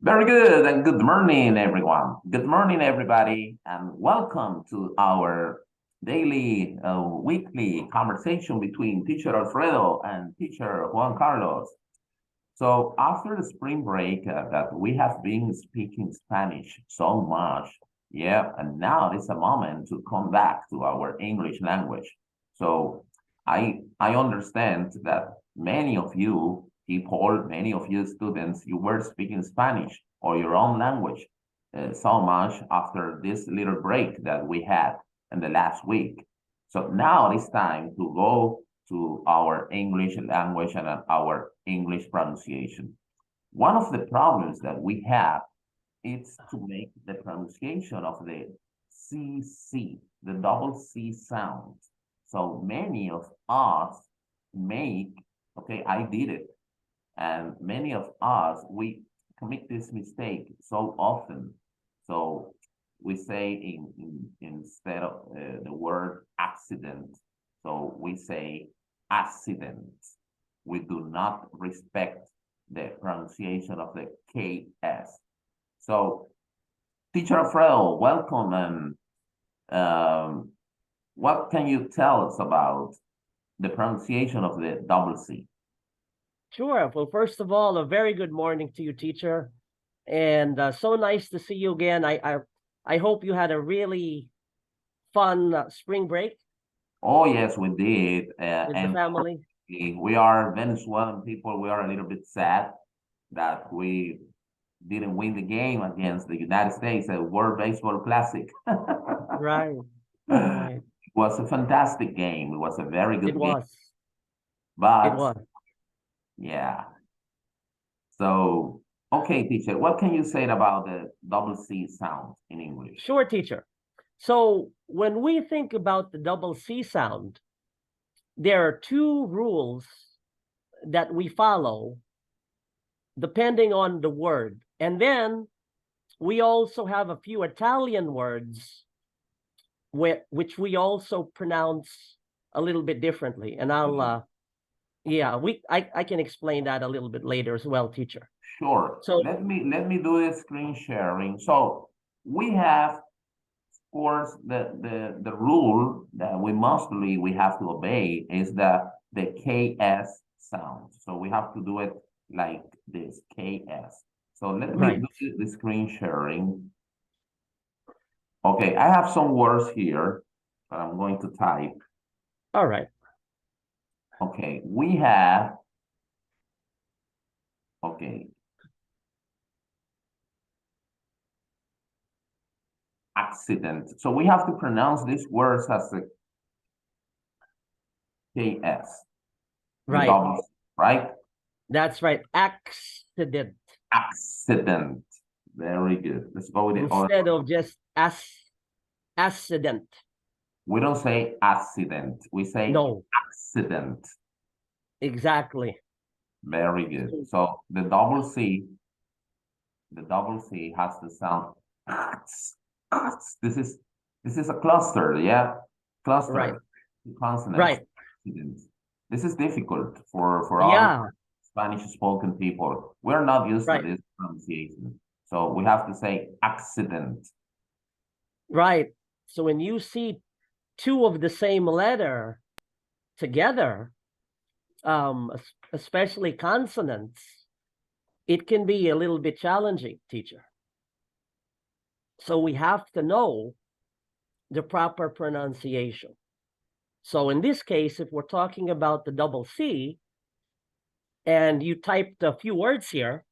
Very good, and good morning, everyone. Good morning, everybody, and welcome to our daily, weekly conversation between Teacher Alfredo and Teacher Juan Carlos. So, after the spring break that we have been speaking Spanish so much, yeah, and now it's a moment to come back to our English language. So, I understand that many of you people, many of you students, you were speaking Spanish or your own language so much after this little break that we had in the last week. So now it's time to go to our English language and our English pronunciation. One of the problems that we have is to make the pronunciation of the CC, the double C sound. So many of us make, okay, I did it, and many of us, we commit this mistake so often. So we say instead of the word accident, so we say accident. We do not respect the pronunciation of the KS. So, Teacher Alfredo, welcome, and what can you tell us about the pronunciation of the double C? Sure. Well, first of all, a very good morning to you, teacher, and so nice to see you again. I hope you had a really fun spring break Oh, yes, we did. with the And family. we are Venezuelan people. We are a little bit sad that we didn't win the game against the United States at World Baseball Classic. Right, It right. was a fantastic game. It was a very It good game. was. It But was. yeah, so okay, teacher, what can you say about the double C sound in English? Sure, teacher. So when we think about the double C sound, there are two rules that we follow depending on the word. And then we also have a few Italian words which we also pronounce a little bit differently. And yeah, I can explain that a little bit later as well, teacher. Sure. So Let me do the screen sharing. So we have, of course, the rule that we have to obey is the KS sound. So we have to do it like this, KS. So let me right, do the screen sharing. Okay, I have some words here that I'm going to type. all right, Okay, we have, okay, accident. So we have to pronounce these words as a KS, the right. double, right? That's right. Accident Accident. Very good. Let's go with the other. instead of just accident. We don't say accident. We say No, accident. exactly. Very good. So, So the double C has the sound. This is this is a cluster, yeah? right, Cluster, consonants, right. accident. This is difficult for all Yeah, Spanish spoken people. We're not used to right, this pronunciation. So we have to say accident. right. So when you see two of the same letter together, especially consonants, it can be a little bit challenging, teacher. So we have to know the proper pronunciation. So in this case, if we're talking about the double C and you typed a few words here,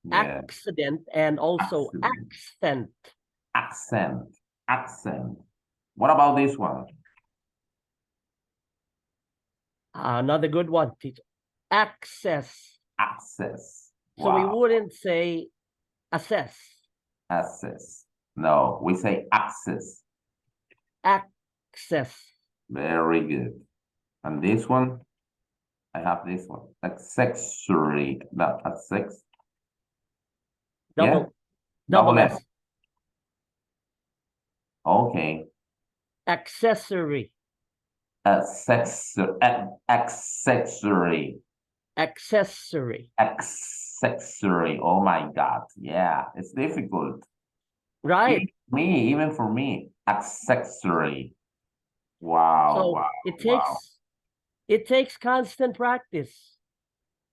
Yeah, accident and also accident. accent. Accent. Accent. What about this one? Another good one, teacher. Access. Access. So we Wow. wouldn't say assess, Access. No, we say access. access. Very good. And this one, I have this one. Accessory. Not a six. Yeah? Double Double double S. S. Okay. Accessory. Accessory. Accessory. Accessory. Oh my God. Yeah, it's difficult. Right. Even for me, accessory. Wow, So wow, it wow. takes constant practice.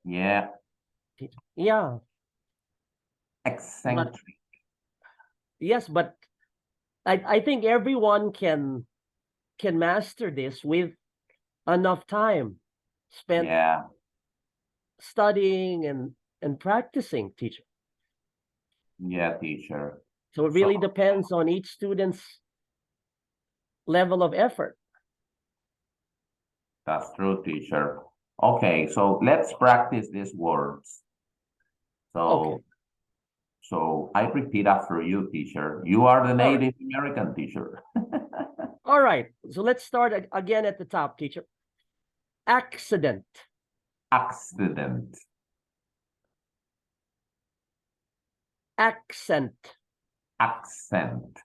Yeah, Yeah. But eccentric. yes, but I think everyone can master this with enough time spent Yeah, studying and practicing, teacher. yeah, teacher. So it So really depends on each student's level of effort. that's true, teacher. Okay, so let's practice these words. Okay. So I repeat after you, teacher. You are the All right. Native American teacher. All right. So let's start again at the top, teacher. Accident. Accident. Accent. Accent.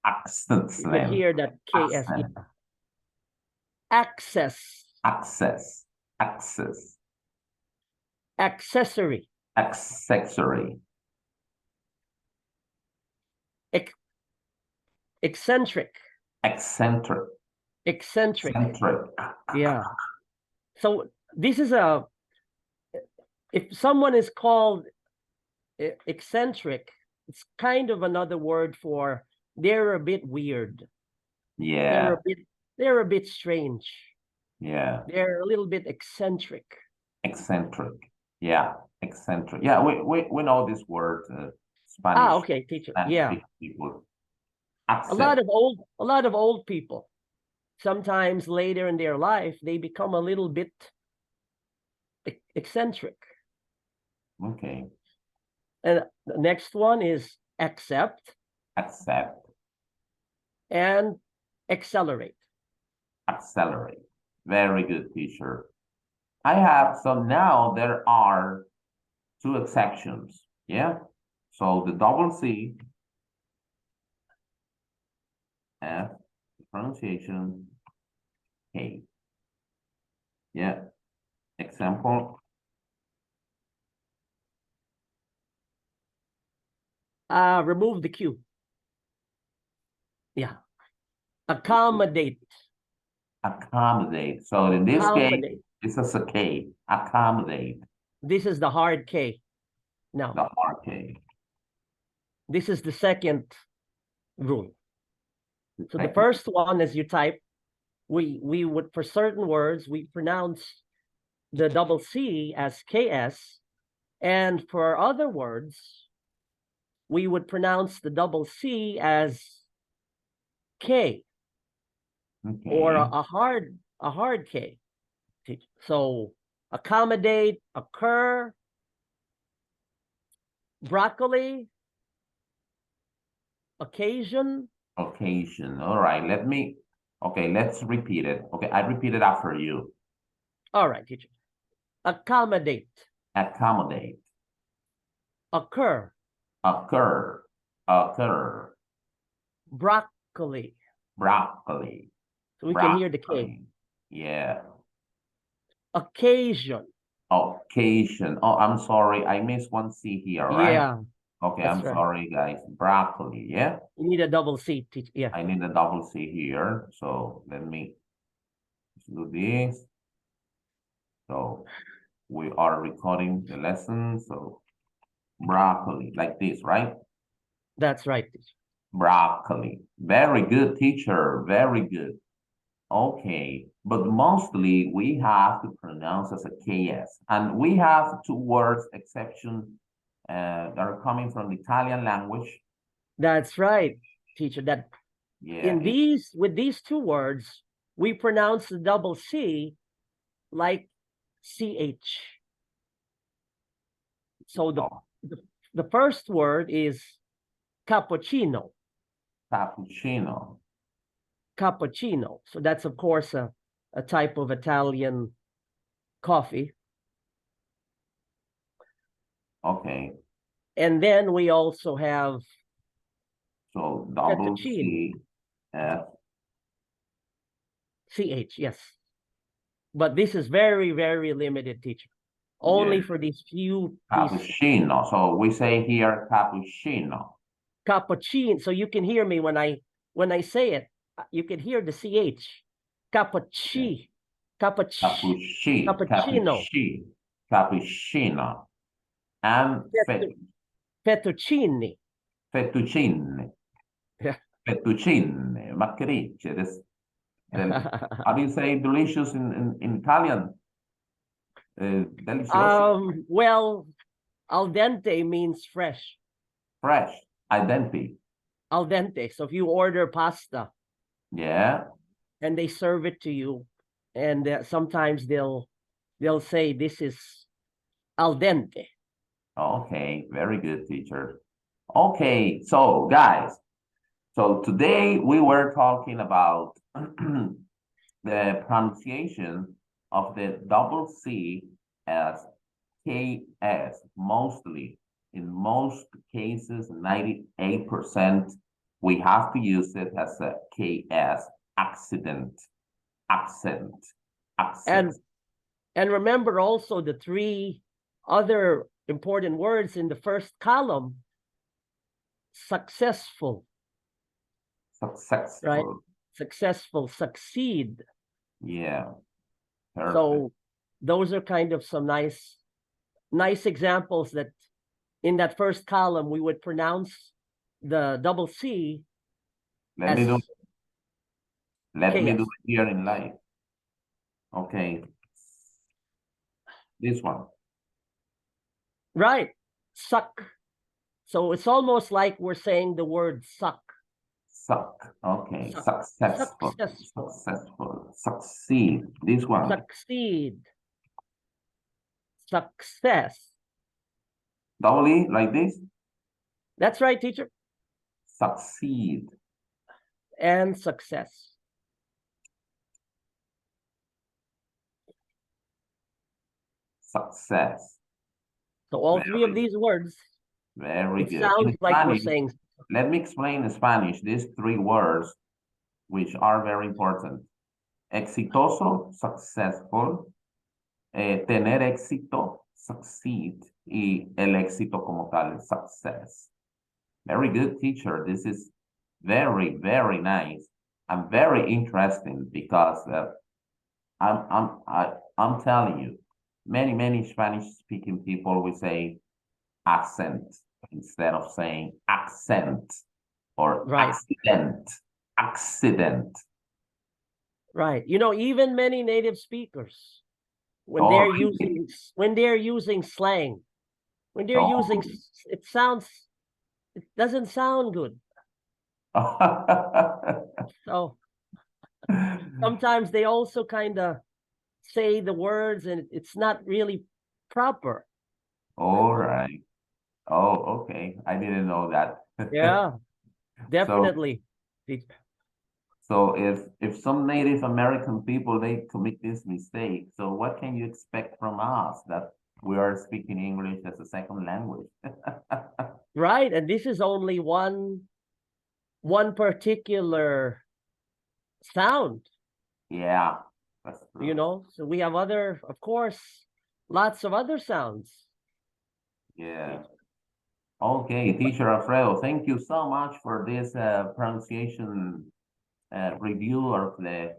Accent. You could hear that KS. Accent. Access. Access. Access. Accessory. Accessory. Eccentric. Eccentric. Eccentric. Eccentric. Yeah. So this is if someone is called eccentric, it's kind of another word for they're a bit weird. Yeah. They're a bit strange. Yeah. They're a little bit eccentric. Eccentric. Yeah. Eccentric. Yeah, we know this word, Spanish. Okay, teacher. Yeah. People. A lot of old people, sometimes later in their life, they become a little bit eccentric. Okay. And the next one is accept. Accept. And accelerate. Accelerate. Very good, teacher. So now there are two exceptions. Yeah. So the double C, F, pronunciation, K. Yeah. Example. Remove the Q. Yeah. Accommodate. Accommodate. So in this case, Accommodate. this is a K. Accommodate. This is the hard K. Now, The hard K. this is the second rule. So the Second. first one, as you type, we would, for certain words, we pronounce the double C as KS. And for other words, we would pronounce the double C as K. Okay. Or a hard K. So accommodate, occur, broccoli, occasion. Occasion. All right. Let's repeat it. Okay, I repeat it after you. All right, teacher. Accommodate. Accommodate. Occur. Occur. Occur. Broccoli. Broccoli. So we can hear the K. Yeah. Occasion. Occasion. Oh, I'm sorry. I missed one C here, right? Yeah. Okay, I'm sorry, guys. Broccoli, yeah? You need a double C. Yeah. I need a double C here. So let me do this. So we are recording the lesson. So broccoli, like this, right? That's right, teacher. Broccoli. Very good, teacher. Very good. Okay, but mostly we have to pronounce as a KS. And we have two words exception that are coming from the Italian language. That's right, teacher. That yeah, with these two words, we pronounce the double C like CH. So the first word is cappuccino. Cappuccino. Cappuccino. So that's, of course, a type of Italian coffee. Okay. And then we also have double C, F. CH, yes. but this is very, very limited, teacher. Only Yeah. for these these Cappuccino. So we say here cappuccino. cappuccino. So you can hear me when I say it. You can hear the CH. Cappuccino. Cappuccino. Cappuccino. Cappuccino. And Fettuccine. fettuccine. Yeah. Fettuccine. Maccheriche. How do you say delicious in Italian? Delicioso. Well, al dente means fresh. Fresh. Identity. Al dente. So if you order pasta, Yeah. and they serve it to you, and sometimes they'll say this is al dente. Okay, very good, teacher. Okay, so guys, so today we were talking about the pronunciation of the double C as KS, mostly. In most cases, 98%, we have to use it as a KS, accident, accent, accent. And remember also the three other important words in the first column: successful. Successful. Right? Successful, succeed. Yeah. Perfect. So those are kind of some nice examples that in that first column we would pronounce the double C. Let me do it here in live. Okay. This one. Right. Suck. So it's almost like we're saying the word suck. Suck. Okay. Suck. Successful. Successful. Succeed. This one. Succeed. Success. Double E like this? That's right, teacher. Succeed. And success. Success. So all three of these words. Very good. Sounds like we're saying. Let me explain in Spanish these three words, which are very important. Exitoso, successful. Tener éxito, succeed. Y el éxito como tal, success. Very good, teacher. This is very, very nice and very interesting because I'm telling you, many Spanish-speaking people will say accent instead of saying accent or accident. Right. You know, even many native speakers, when they're using slang, when they're using, it doesn't sound good. So sometimes they also kind of say the words and it's not really proper. All right. Oh, okay. I didn't know that. Yeah, definitely. So if some Native American people, they commit this mistake, so what can you expect from us that we are speaking English as a second language? Right, and this is only one particular sound. Yeah, that's true. You know, so we have other, of course, lots of other sounds. Yeah. Okay, teacher Alfredo, thank you so much for this pronunciation review of the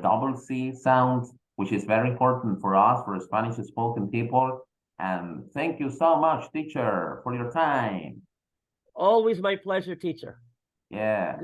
double C sound, which is very important for us, for Spanish-spoken people. And thank you so much, teacher, for your time. Always my pleasure, teacher. Yeah.